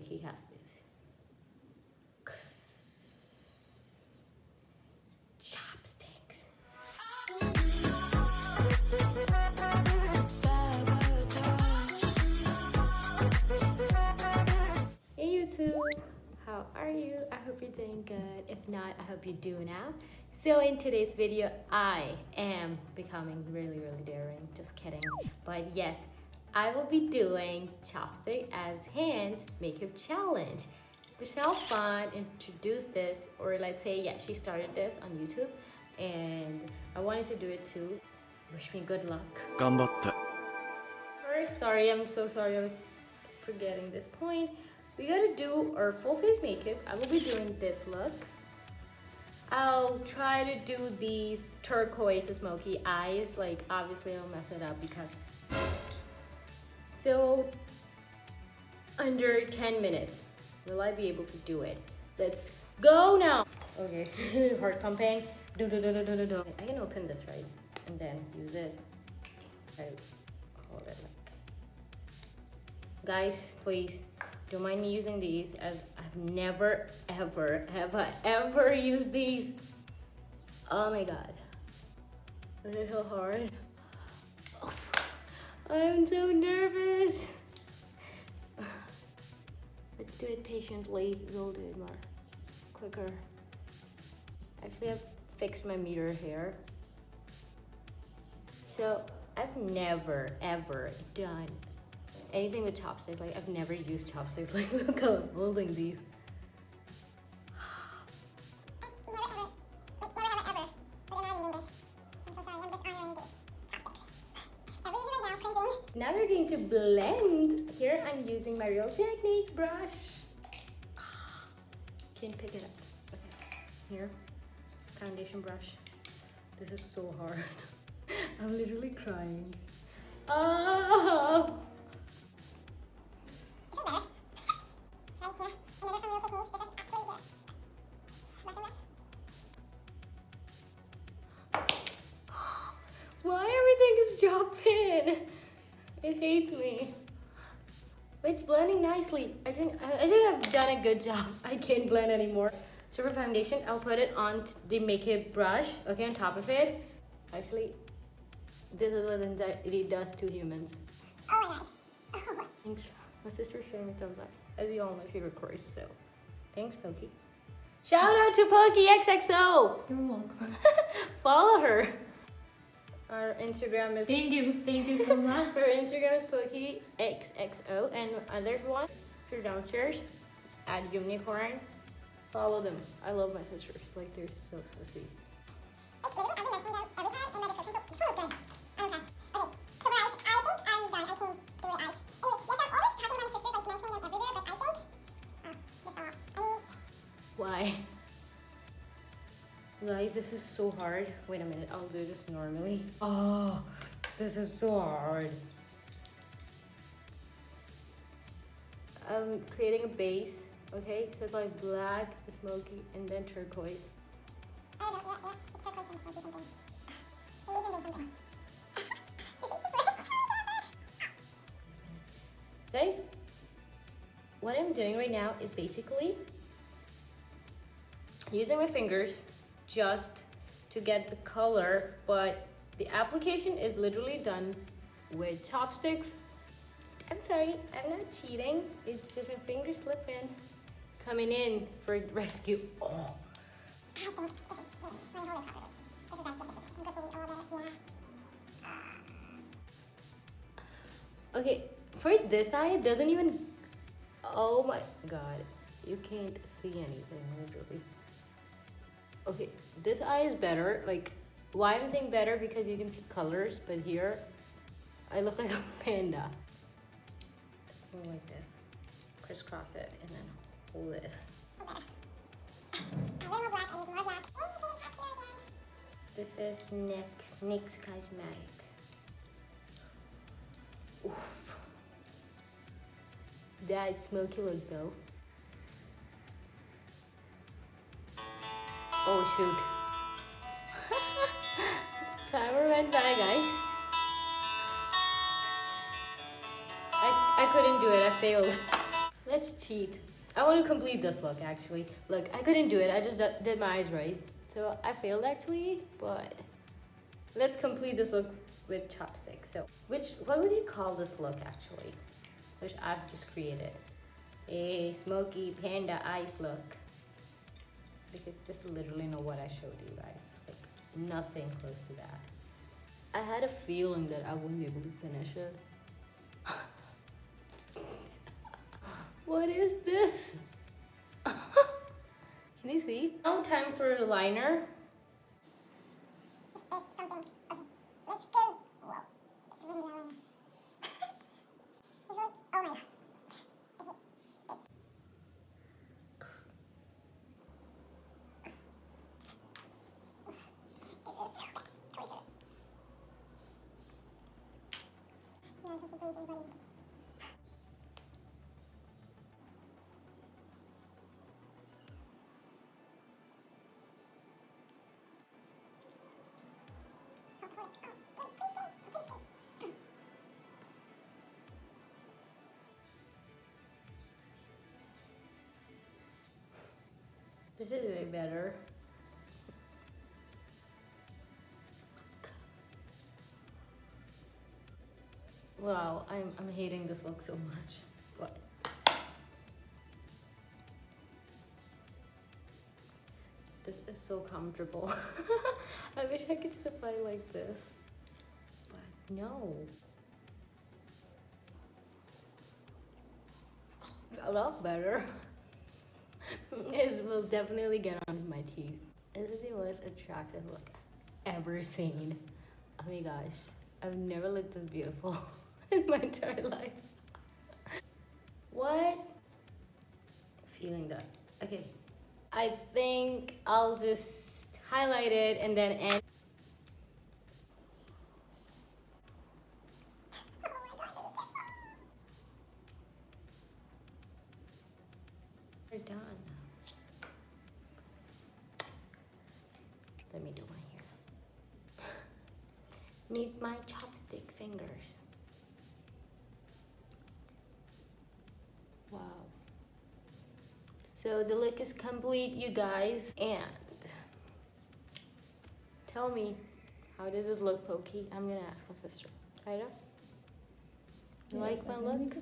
he has this. Chopsticks. Hey YouTube, how are you? I hope you're doing good. If not, I hope you do now. So in today's video, I am becoming really daring. Just kidding. But yes, I will be doing chopstick as hands makeup challenge. Michelle Fun introduced this, or let's say, yeah, she started this on YouTube, and I wanted to do it too. Wish me good luck. 頑張って First, I'm so sorry, I was forgetting this point. We gotta do our full face makeup. I will be doing this look. I'll try to do these turquoise smoky eyes. Like, obviously I'll mess it up because... So, under 10 minutes, will I be able to do it? Let's go now. Okay, heart pumping. I can open this, right? And then use it. I hold it like... Guys, please don't mind me using these, as I've never ever used these. Oh my god, is it so hard? Oh, I'm so nervous. Let's do it patiently. We'll do it more quicker. Actually, I've fixed my mirror here. So I've never ever done anything with chopsticks. Like, I've never used chopsticks. Like, look how I'm holding these. Now we're going to blend. Here I'm using my Real Techniques brush. Can't pick it up. Okay. Here, foundation brush. This is so hard. I'm literally crying. Oh! Why everything is dropping? It hates me. But it's blending nicely. I think I've done a good job. I can't blend anymore. So for foundation, I'll put it on the makeup brush, okay, on top of it. Actually, this is what it does to humans. Oh my god. Oh my. Thanks. My sister's showing me thumbs up. As you all know, she records, so thanks, Pokey. Shout out to Pokey XXO. You're welcome. Follow her. Our Instagram is... Thank you so much. Her Instagram is Pokey XXO, and other one, if you're downstairs, at Unicorn, follow them. I love my sisters. Like, they're so sweet. Why? Guys, this is so hard. Wait a minute, I'll do this normally. Oh, this is so hard. I'm creating a base, okay? So it's like black, smoky, and then turquoise. Guys, what I'm doing right now is basically using my fingers just to get the color, but the application is literally done with chopsticks. I'm sorry, I'm not cheating. It's just my fingers slipping. Coming in for rescue. Oh. Okay, for this eye, it doesn't even... Oh my god, you can't see anything, literally. Okay, this eye is better. Like, why I'm saying better? Because you can see colors, but here, I look like a panda. Go like this. Crisscross it, and then hold it. This is NYX Cosmetics. Oof. That smoky look though. Oh shoot. Timer went by, guys. I couldn't do it, I failed. let's cheat. I want to complete this look actually. Look, I couldn't do it. I just did my eyes right. So I failed actually, but let's complete this look with chopsticks. So what would you call this look actually? Which I've just created. A smoky panda eyes look. Because this is literally not what I showed you guys. Like nothing close to that. I had a feeling that I wouldn't be able to finish it. What is this? Can you see? Now time for the liner. This is way better. Wow, I'm hating this look so much. But this is so comfortable. I wish I could just apply like this. But no. A lot better. It will definitely get on my teeth. This is the most attractive look I've ever seen. Oh my gosh, I've never looked this beautiful in my entire life. What? Feeling that. Okay, I think I'll just highlight it and then end. We're done. Let me do my hair. Meet my chopstick fingers. Wow. So the look is complete, you guys. And tell me, how does it look, Pokey? I'm gonna ask my sister. Ida? You like my look?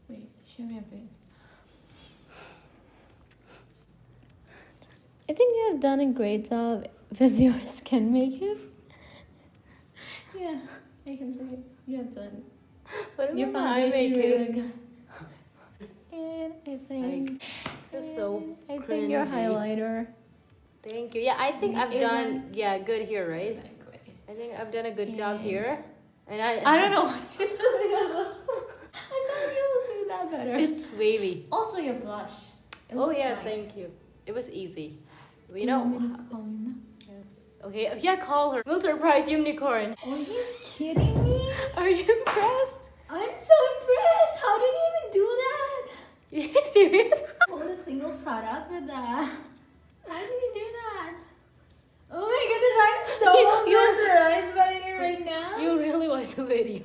Wait, show me your face. I think you have done a great job with your skin makeup. Yeah, I can see it. You have done. What Your about my eye foundation really makeup? good. And I think This is so I think your cringy. highlighter. Thank you. Yeah, I think I've Is done good here, right? Like, great. I think I've done a good job And- here. And I don't know what to do. I thought you would do that better. It's wavy. Also, your blush. It Oh looks yeah, nice. thank you. It was easy. Do You know. want me to call you now? Okay, yeah, call her. We'll surprise unicorn. Are you kidding me? Are you impressed? I'm so impressed. How did you even do that? You serious? Hold a single product with that. How did you do that? Oh my goodness, I'm so mesmerized by you right now. You really watched the video.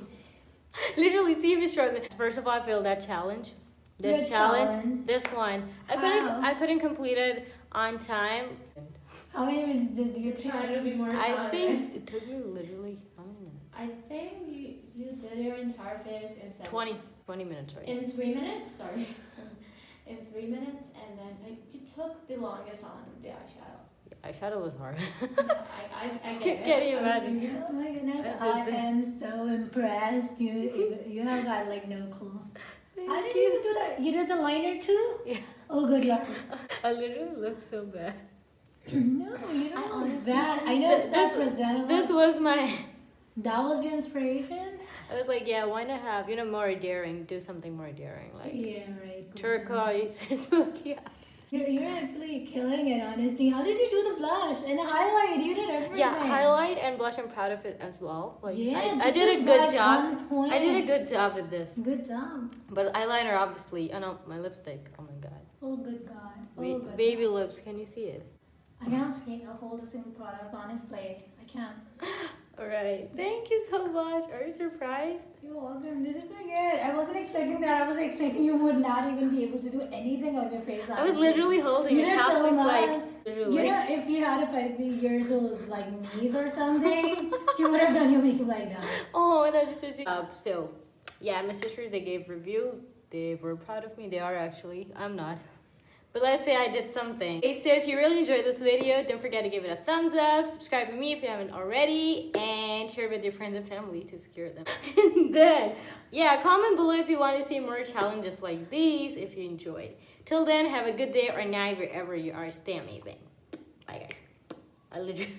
Literally, see me struggling. First of all, I failed that challenge. This Which challenge, challenge? this one. How? I couldn't complete it on time. How many minutes did you try to be more I think it took me literally how many minutes? I think you did your entire face in 20 minutes, right? In 3 minutes, sorry. In 3 minutes, and then you took the longest on the eyeshadow. Yeah, eyeshadow was hard. I get it. Can you I was imagine? thinking, oh my goodness, I I did this. am so impressed. You have got like no clue. How Thank did you do that? You did the liner too? Yeah. Oh, good luck. I literally look so bad. No, you don't I look honestly bad. I know it's not this- presentable. This was my. That was your inspiration? I was like, yeah, why not have more daring? Do something more daring, like Yeah, right. good turquoise, smoky eyes. You're actually killing it, honestly. How did you do the blush and the highlight? You did everything. Yeah, highlight and blush. I'm proud of it as well. Like, Yeah, I this did a is good like job. on point. I did a good job with this. Good job. But eyeliner, obviously. Oh no, my lipstick. Oh my god. Oh, good God. Oh, good Baby God. lips. Can you see it? I can't hold a single product, honestly. I can't. Alright, thank you so much. Are you surprised? You're welcome. This is so good. I wasn't expecting that. I was expecting you would not even be able to do anything on your face. I was literally holding You a did so chopsticks like much. literally. You know, if you had a 5 years old like niece or something, she would have done your makeup like that. Oh, and I just said, so yeah, my sisters, they gave review. They were proud of me. They are actually. I'm not. But let's say I did something. Okay, so if you really enjoyed this video, don't forget to give it a thumbs up, subscribe to me if you haven't already, and share with your friends and family to scare them. And then, yeah, comment below if you want to see more challenges like these, if you enjoyed. Till then, have a good day or night wherever you are. Stay amazing. Bye, guys. I literally...